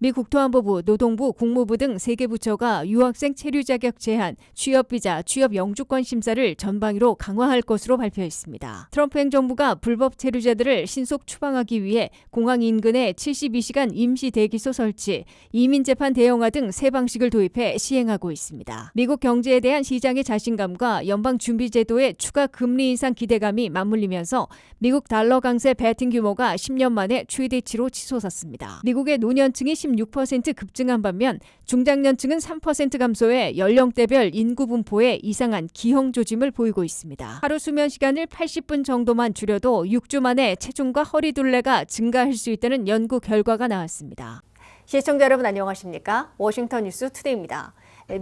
미 국토안보부, 노동부, 국무부 등 3개 부처가 유학생 체류 자격 제한, 취업비자, 취업 영주권 심사를 전방위로 강화할 것으로 발표했습니다. 트럼프 행정부가 불법 체류자들을 신속 추방하기 위해 공항 인근에 72시간 임시 대기소 설치, 이민재판 대형화 등 새 방식을 도입해 시행하고 있습니다. 미국 경제에 대한 시장의 자신감과 연방준비제도의 추가 금리 인상 기대감이 맞물리면서 미국 달러 강세 베팅 규모가 10년 만에 최대치로 치솟았습니다. 미국의 노년층이 16% 급증한 반면 중장년층은 3% 감소해 연령대별 인구 분포에 이상한 기형 조짐을 보이고 있습니다. 하루 수면 시간을 80분 정도만 줄여도 6주 만에 체중과 허리 둘레가 증가할 수 있다는 연구 결과가 나왔습니다. 시청자 여러분 안녕하십니까? 워싱턴 뉴스 투데이입니다.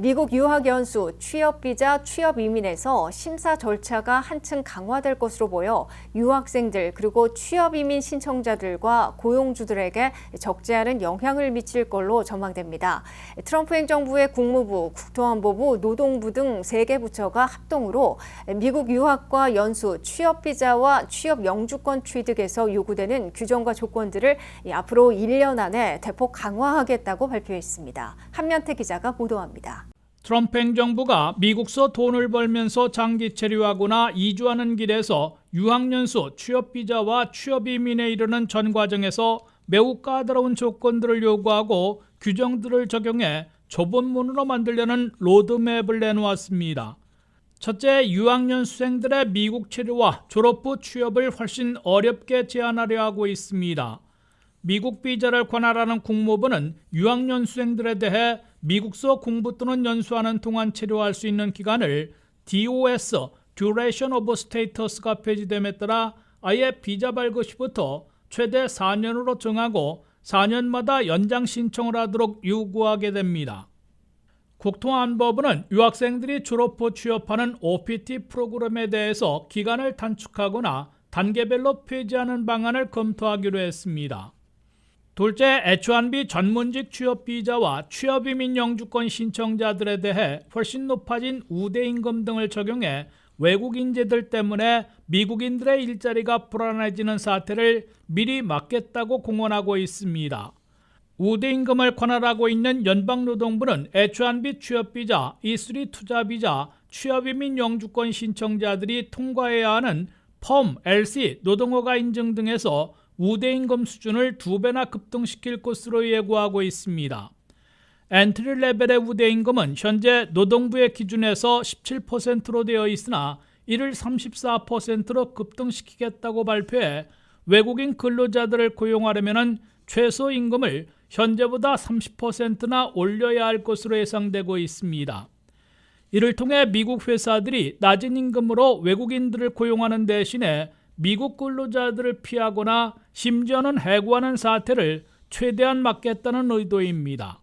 미국 유학 연수, 취업비자, 취업이민에서 심사 절차가 한층 강화될 것으로 보여 유학생들 그리고 취업이민 신청자들과 고용주들에게 적지 않은 영향을 미칠 걸로 전망됩니다. 트럼프 행정부의 국무부, 국토안보부, 노동부 등 3개 부처가 합동으로 미국 유학과 연수, 취업비자와 취업 영주권 취득에서 요구되는 규정과 조건들을 앞으로 1년 안에 대폭 강화하겠다고 발표했습니다. 한면태 기자가 보도합니다. 트럼프 행정부가 미국서 돈을 벌면서 장기 체류하거나 이주하는 길에서 유학연수, 취업비자와 취업이민에 이르는 전 과정에서 매우 까다로운 조건들을 요구하고 규정들을 적용해 좁은 문으로 만들려는 로드맵을 내놓았습니다. 첫째, 유학연수생들의 미국 체류와 졸업 후 취업을 훨씬 어렵게 제한하려 하고 있습니다. 미국 비자를 관할하는 국무부는 유학연수생들에 대해 미국서 공부 또는 연수하는 동안 체류할 수 있는 기간을 DOS, Duration of Status가 폐지됨에 따라 아예 비자 발급 시부터 최대 4년으로 정하고 4년마다 연장 신청을 하도록 요구하게 됩니다. 국토안보부는 유학생들이 졸업 후 취업하는 OPT 프로그램에 대해서 기간을 단축하거나 단계별로 폐지하는 방안을 검토하기로 했습니다. 둘째, H-1B 전문직 취업비자와 취업이민 영주권 신청자들에 대해 훨씬 높아진 우대임금 등을 적용해 외국인재들 때문에 미국인들의 일자리가 불안해지는 사태를 미리 막겠다고 공언하고 있습니다. 우대임금을 관할하고 있는 연방노동부는 H-1B 취업비자, E3 투자비자, 취업이민 영주권 신청자들이 통과해야 하는 펌, LC, 노동허가 인증 등에서 우대임금 수준을 2배나 급등시킬 것으로 예고하고 있습니다. 엔트리 레벨의 우대임금은 현재 노동부의 기준에서 17%로 되어 있으나 이를 34%로 급등시키겠다고 발표해 외국인 근로자들을 고용하려면 최소임금을 현재보다 30%나 올려야 할 것으로 예상되고 있습니다. 이를 통해 미국 회사들이 낮은 임금으로 외국인들을 고용하는 대신에 미국 근로자들을 피하거나 심지어는 해고하는 사태를 최대한 막겠다는 의도입니다.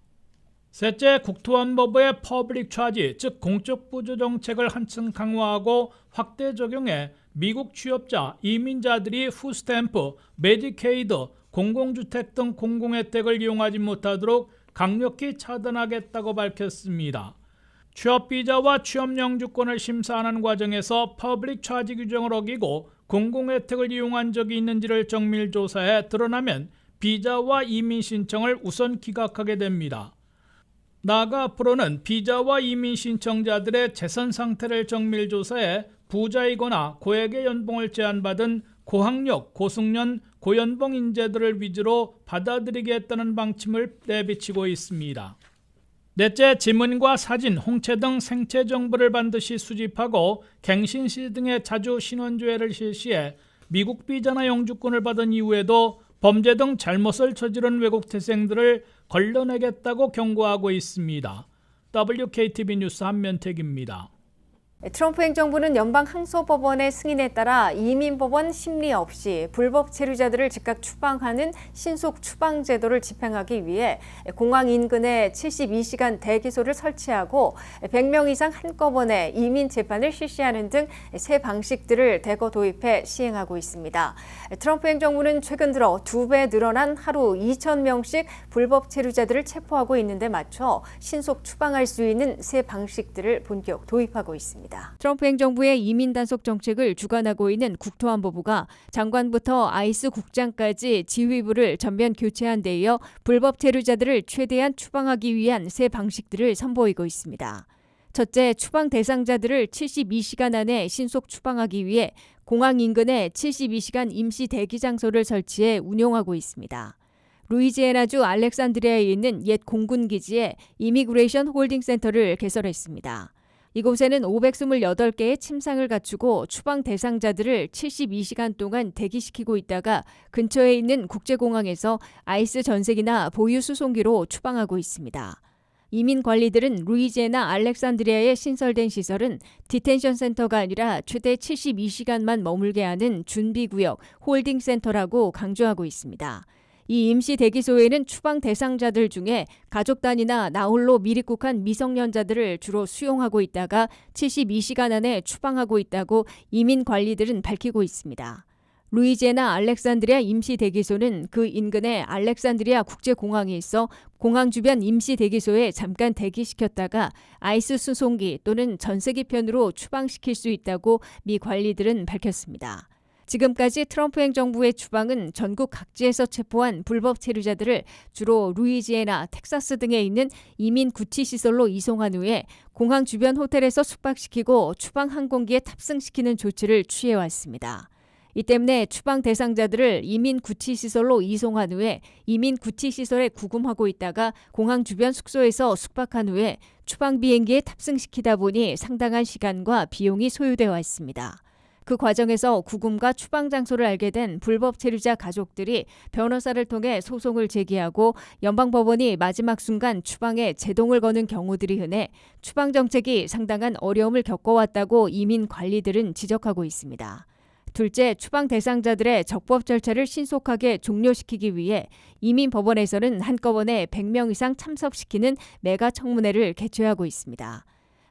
셋째, 국토안보부의 퍼블릭 차지, 즉 공적 부조 정책을 한층 강화하고 확대 적용해 미국 취업자, 이민자들이 푸스탬프, 메디케이드, 공공주택 등 공공혜택을 이용하지 못하도록 강력히 차단하겠다고 밝혔습니다. 취업비자와 취업영주권을 심사하는 과정에서 퍼블릭 차지 규정을 어기고 공공혜택을 이용한 적이 있는지를 정밀조사해 드러나면 비자와 이민 신청을 우선 기각하게 됩니다. 나아가 앞으로는 비자와 이민 신청자들의 재산 상태를 정밀조사해 부자이거나 고액의 연봉을 제한받은 고학력, 고숙련, 고연봉 인재들을 위주로 받아들이겠다는 방침을 내비치고 있습니다. 넷째, 지문과 사진, 홍채 등 생체 정보를 반드시 수집하고 갱신시 등의 자주 신원조회를 실시해 미국 비자나 영주권을 받은 이후에도 범죄 등 잘못을 저지른 외국 태생들을 걸러내겠다고 경고하고 있습니다. WKTV 뉴스 한면택입니다. 트럼프 행정부는 연방항소법원의 승인에 따라 이민법원 심리 없이 불법 체류자들을 즉각 추방하는 신속 추방 제도를 집행하기 위해 공항 인근에 72시간 대기소를 설치하고 100명 이상 한꺼번에 이민 재판을 실시하는 등 새 방식들을 대거 도입해 시행하고 있습니다. 트럼프 행정부는 최근 들어 2배 늘어난 하루 2,000명씩 불법 체류자들을 체포하고 있는 데 맞춰 신속 추방할 수 있는 새 방식들을 본격 도입하고 있습니다. 있습니다. 트럼프 행정부의 이민 단속 정책을 주관하고 있는 국토안보부가 장관부터 아이스 국장까지 지휘부를 전면 교체한 데 이어 불법 체류자들을 최대한 추방하기 위한 새 방식들을 선보이고 있습니다. 첫째, 추방 대상자들을 72시간 안에 신속 추방하기 위해 공항 인근에 72시간 임시 대기 장소를 설치해 운용하고 있습니다. 루이지애나주 알렉산드리아에 있는 옛 공군 기지에 이미그레이션 홀딩 센터를 개설했습니다. 이곳에는 528개의 침상을 갖추고 추방 대상자들을 72시간 동안 대기시키고 있다가 근처에 있는 국제공항에서 아이스 전세기나 보유 수송기로 추방하고 있습니다. 이민 관리들은 루이지애나 알렉산드리아에 신설된 시설은 디텐션 센터가 아니라 최대 72시간만 머물게 하는 준비구역 홀딩 센터라고 강조하고 있습니다. 이 임시 대기소에는 추방 대상자들 중에 가족 단위나 나홀로 미입국한 미성년자들을 주로 수용하고 있다가 72시간 안에 추방하고 있다고 이민 관리들은 밝히고 있습니다. 루이지애나 알렉산드리아 임시 대기소는 그 인근에 알렉산드리아 국제공항이 있어 공항 주변 임시 대기소에 잠깐 대기시켰다가 아이스 수송기 또는 전세기 편으로 추방시킬 수 있다고 미 관리들은 밝혔습니다. 지금까지 트럼프 행정부의 추방은 전국 각지에서 체포한 불법 체류자들을 주로 루이지애나, 텍사스 등에 있는 이민 구치시설로 이송한 후에 공항 주변 호텔에서 숙박시키고 추방 항공기에 탑승시키는 조치를 취해왔습니다. 이 때문에 추방 대상자들을 이민 구치시설로 이송한 후에 이민 구치시설에 구금하고 있다가 공항 주변 숙소에서 숙박한 후에 추방 비행기에 탑승시키다 보니 상당한 시간과 비용이 소요되어 왔습니다. 그 과정에서 구금과 추방 장소를 알게 된 불법 체류자 가족들이 변호사를 통해 소송을 제기하고 연방법원이 마지막 순간 추방에 제동을 거는 경우들이 흔해 추방 정책이 상당한 어려움을 겪어왔다고 이민 관리들은 지적하고 있습니다. 둘째, 추방 대상자들의 적법 절차를 신속하게 종료시키기 위해 이민법원에서는 한꺼번에 100명 이상 참석시키는 메가 청문회를 개최하고 있습니다.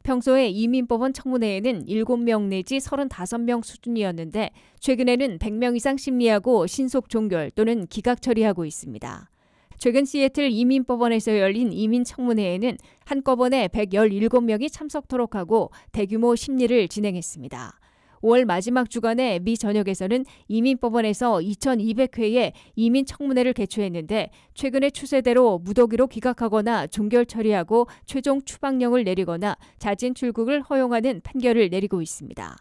평소에 이민법원 청문회에는 7명 내지 35명 수준이었는데 최근에는 100명 이상 심리하고 신속 종결 또는 기각 처리하고 있습니다. 최근 시애틀 이민법원에서 열린 이민 청문회에는 한꺼번에 117명이 참석토록 하고 대규모 심리를 진행했습니다. 5월 마지막 주간에 미 전역에서는 이민법원에서 2200회의 이민 청문회를 개최했는데 최근의 추세대로 무더기로 기각하거나 종결 처리하고 최종 추방령을 내리거나 자진 출국을 허용하는 판결을 내리고 있습니다.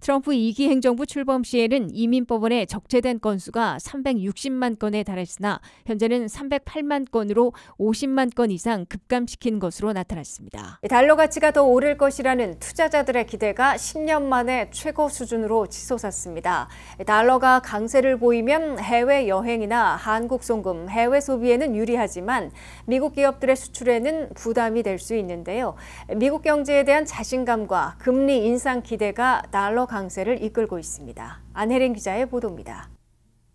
트럼프 2기 행정부 출범 시에는 이민법원에 적재된 건수가 360만 건에 달했으나 현재는 308만 건으로 50만 건 이상 급감시킨 것으로 나타났습니다. 달러 가치가 더 오를 것이라는 투자자들의 기대가 10년 만에 최고 수준으로 치솟았습니다. 달러가 강세를 보이면 해외여행이나 한국 송금, 해외 소비에는 유리하지만 미국 기업들의 수출에는 부담이 될 수 있는데요. 미국 경제에 대한 자신감과 금리 인상 기대가 달러 강세를 이끌고 있습니다. 안혜린 기자의 보도입니다.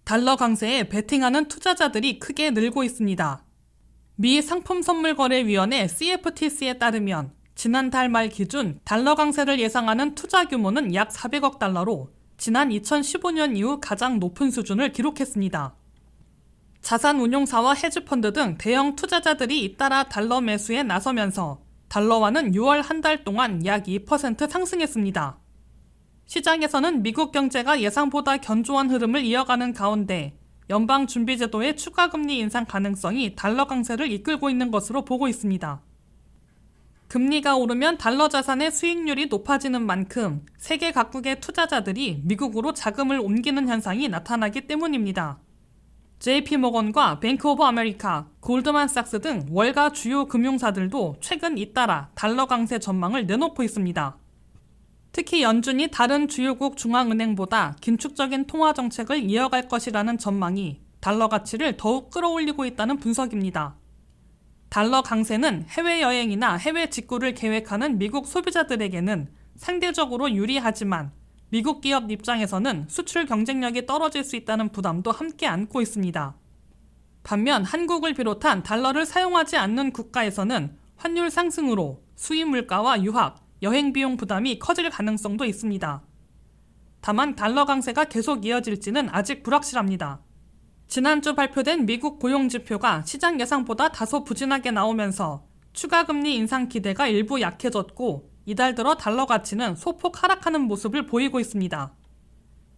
달러 강세에 베팅하는 투자자들이 크게 늘고 있습니다. 미 상품선물거래위원회 CFTC에 따르면 지난달 말 기준 달러 강세를 예상하는 투자 규모는 약 400억 달러로 지난 2015년 이후 가장 높은 수준을 기록했습니다. 자산운용사와 헤지펀드 등 대형 투자자들이 잇따라 달러 매수에 나서면서 달러화는 6월 한 달 동안 약 2% 상승했습니다. 시장에서는 미국 경제가 예상보다 견조한 흐름을 이어가는 가운데 연방준비제도의 추가금리 인상 가능성이 달러 강세를 이끌고 있는 것으로 보고 있습니다. 금리가 오르면 달러 자산의 수익률이 높아지는 만큼 세계 각국의 투자자들이 미국으로 자금을 옮기는 현상이 나타나기 때문입니다. JP모건과 뱅크 오브 아메리카, 골드만삭스 등 월가 주요 금융사들도 최근 잇따라 달러 강세 전망을 내놓고 있습니다. 특히 연준이 다른 주요국 중앙은행보다 긴축적인 통화 정책을 이어갈 것이라는 전망이 달러 가치를 더욱 끌어올리고 있다는 분석입니다. 달러 강세는 해외여행이나 해외 직구를 계획하는 미국 소비자들에게는 상대적으로 유리하지만 미국 기업 입장에서는 수출 경쟁력이 떨어질 수 있다는 부담도 함께 안고 있습니다. 반면 한국을 비롯한 달러를 사용하지 않는 국가에서는 환율 상승으로 수입 물가와 유학, 여행 비용 부담이 커질 가능성도 있습니다. 다만 달러 강세가 계속 이어질지는 아직 불확실합니다. 지난주 발표된 미국 고용지표가 시장 예상보다 다소 부진하게 나오면서 추가 금리 인상 기대가 일부 약해졌고 이달 들어 달러 가치는 소폭 하락하는 모습을 보이고 있습니다.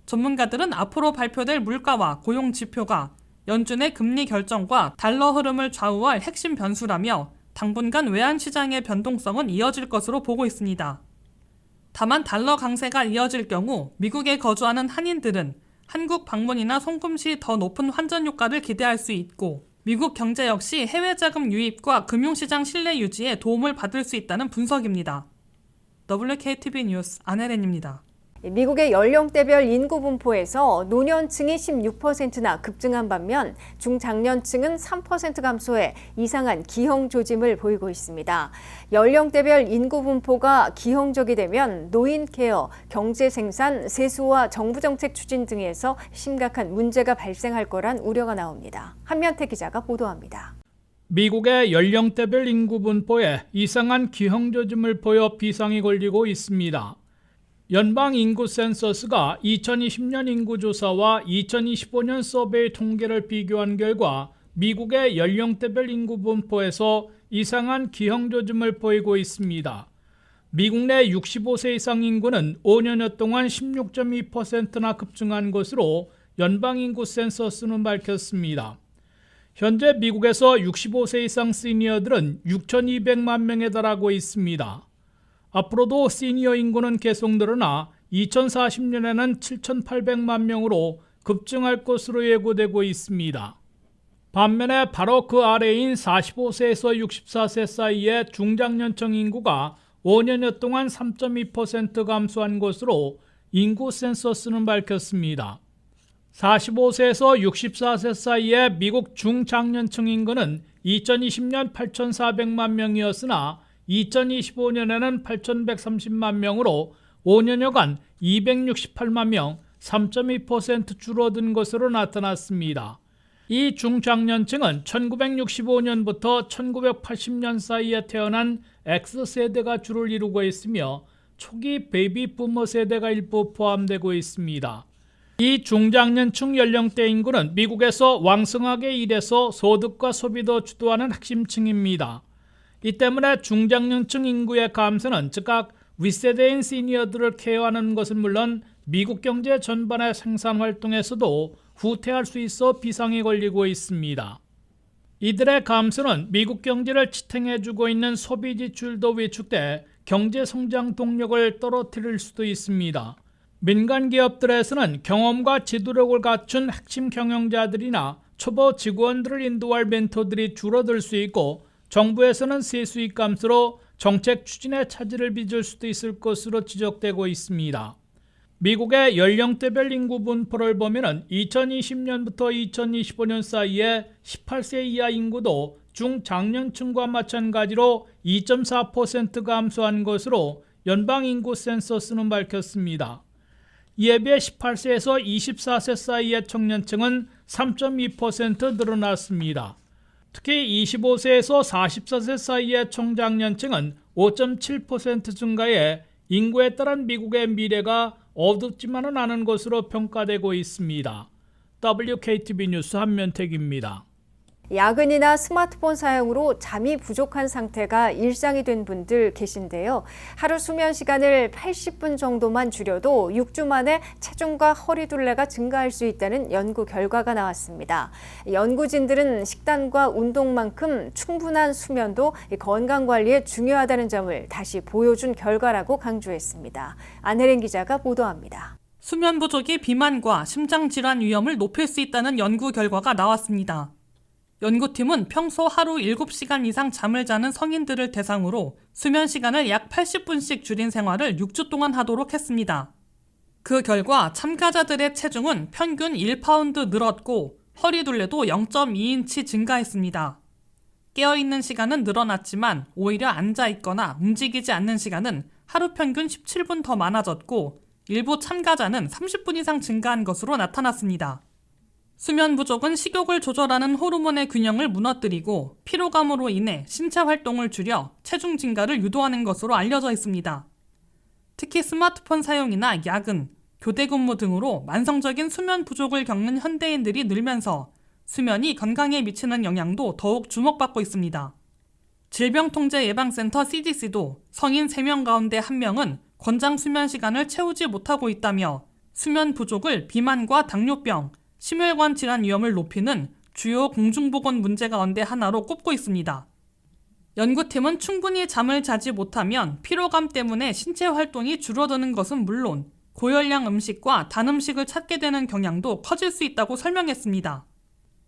전문가들은 앞으로 발표될 물가와 고용 지표가 연준의 금리 결정과 달러 흐름을 좌우할 핵심 변수라며 당분간 외환시장의 변동성은 이어질 것으로 보고 있습니다. 다만 달러 강세가 이어질 경우 미국에 거주하는 한인들은 한국 방문이나 송금 시 더 높은 환전 효과를 기대할 수 있고 미국 경제 역시 해외 자금 유입과 금융시장 신뢰 유지에 도움을 받을 수 있다는 분석입니다. WKTV 뉴스 안혜린입니다. 미국의 연령대별 인구 분포에서 노년층이 16%나 급증한 반면 중장년층은 3% 감소해 이상한 기형 조짐을 보이고 있습니다. 연령대별 인구 분포가 기형적이 되면 노인 케어, 경제 생산, 세수와 정부 정책 추진 등에서 심각한 문제가 발생할 거란 우려가 나옵니다. 한면태 기자가 보도합니다. 미국의 연령대별 인구 분포에 이상한 기형 조짐을 보여 비상이 걸리고 있습니다. 연방 인구 센서스가 2020년 인구조사와 2025년 서베이 통계를 비교한 결과 미국의 연령대별 인구 분포에서 이상한 기형 조짐을 보이고 있습니다. 미국 내 65세 이상 인구는 5년여 동안 16.2%나 급증한 것으로 연방 인구 센서스는 밝혔습니다. 현재 미국에서 65세 이상 시니어들은 6,200만 명에 달하고 있습니다. 앞으로도 시니어 인구는 계속 늘어나 2040년에는 7,800만 명으로 급증할 것으로 예고되고 있습니다. 반면에 바로 그 아래인 45세에서 64세 사이의 중장년층 인구가 5년여 동안 3.2% 감소한 것으로 인구 센서스는 밝혔습니다. 45세에서 64세 사이의 미국 중장년층 인구는 2020년 8,400만 명이었으나 2025년에는 8,130만 명으로 5년여간 268만 명, 3.2% 줄어든 것으로 나타났습니다. 이 중장년층은 1965년부터 1980년 사이에 태어난 X세대가 주를 이루고 있으며 초기 베이비 부머 세대가 일부 포함되고 있습니다. 이 중장년층 연령대 인구는 미국에서 왕성하게 일해서 소득과 소비도 주도하는 핵심층입니다. 이 때문에 중장년층 인구의 감소는 즉각 윗세대인 시니어들을 케어하는 것은 물론 미국 경제 전반의 생산 활동에서도 후퇴할 수 있어 비상이 걸리고 있습니다. 이들의 감소는 미국 경제를 지탱해주고 있는 소비 지출도 위축돼 경제 성장 동력을 떨어뜨릴 수도 있습니다. 민간 기업들에서는 경험과 지도력을 갖춘 핵심 경영자들이나 초보 직원들을 인도할 멘토들이 줄어들 수 있고 정부에서는 세수익 감소로 정책 추진에 차질을 빚을 수도 있을 것으로 지적되고 있습니다. 미국의 연령대별 인구 분포를 보면 2020년부터 2025년 사이에 18세 이하 인구도 중장년층과 마찬가지로 2.4% 감소한 것으로 연방 인구 센서스는 밝혔습니다. 이에 비해 18세에서 24세 사이의 청년층은 3.2% 늘어났습니다. 특히 25세에서 44세 사이의 청장년층은 5.7% 증가해 인구에 따른 미국의 미래가 어둡지만은 않은 것으로 평가되고 있습니다. WKTV 뉴스 한면택입니다. 야근이나 스마트폰 사용으로 잠이 부족한 상태가 일상이 된 분들 계신데요. 하루 수면 시간을 80분 정도만 줄여도 6주 만에 체중과 허리둘레가 증가할 수 있다는 연구 결과가 나왔습니다. 연구진들은 식단과 운동만큼 충분한 수면도 건강관리에 중요하다는 점을 다시 보여준 결과라고 강조했습니다. 안혜린 기자가 보도합니다. 수면 부족이 비만과 심장질환 위험을 높일 수 있다는 연구 결과가 나왔습니다. 연구팀은 평소 하루 7시간 이상 잠을 자는 성인들을 대상으로 수면 시간을 약 80분씩 줄인 생활을 6주 동안 하도록 했습니다. 그 결과 참가자들의 체중은 평균 1파운드 늘었고 허리둘레도 0.2인치 증가했습니다. 깨어있는 시간은 늘어났지만 오히려 앉아있거나 움직이지 않는 시간은 하루 평균 17분 더 많아졌고 일부 참가자는 30분 이상 증가한 것으로 나타났습니다. 수면 부족은 식욕을 조절하는 호르몬의 균형을 무너뜨리고 피로감으로 인해 신체 활동을 줄여 체중 증가를 유도하는 것으로 알려져 있습니다. 특히 스마트폰 사용이나 야근, 교대 근무 등으로 만성적인 수면 부족을 겪는 현대인들이 늘면서 수면이 건강에 미치는 영향도 더욱 주목받고 있습니다. 질병통제예방센터 CDC도 성인 3명 가운데 1명은 권장 수면 시간을 채우지 못하고 있다며 수면 부족을 비만과 당뇨병, 심혈관 질환 위험을 높이는 주요 공중보건 문제 가운데 하나로 꼽고 있습니다. 연구팀은 충분히 잠을 자지 못하면 피로감 때문에 신체 활동이 줄어드는 것은 물론 고열량 음식과 단 음식을 찾게 되는 경향도 커질 수 있다고 설명했습니다.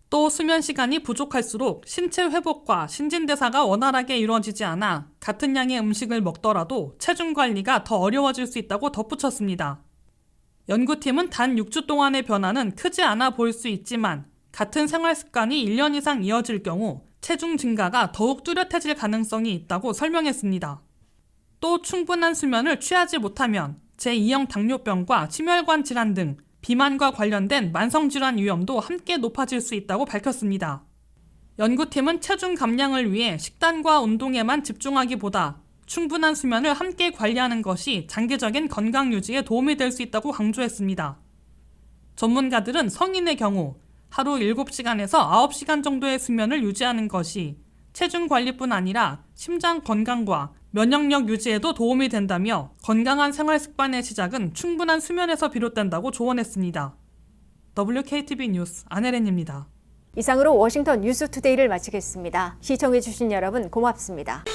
또 수면 시간이 부족할수록 신체 회복과 신진대사가 원활하게 이루어지지 않아 같은 양의 음식을 먹더라도 체중 관리가 더 어려워질 수 있다고 덧붙였습니다. 연구팀은 단 6주 동안의 변화는 크지 않아 보일 수 있지만 같은 생활 습관이 1년 이상 이어질 경우 체중 증가가 더욱 뚜렷해질 가능성이 있다고 설명했습니다. 또 충분한 수면을 취하지 못하면 제2형 당뇨병과 심혈관 질환 등 비만과 관련된 만성질환 위험도 함께 높아질 수 있다고 밝혔습니다. 연구팀은 체중 감량을 위해 식단과 운동에만 집중하기보다 충분한 수면을 함께 관리하는 것이 장기적인 건강 유지에 도움이 될 수 있다고 강조했습니다. 전문가들은 성인의 경우 하루 7시간에서 9시간 정도의 수면을 유지하는 것이 체중 관리뿐 아니라 심장 건강과 면역력 유지에도 도움이 된다며 건강한 생활 습관의 시작은 충분한 수면에서 비롯된다고 조언했습니다. WKTV 뉴스 안혜린입니다. 이상으로 워싱턴 뉴스투데이를 마치겠습니다. 시청해주신 여러분 고맙습니다.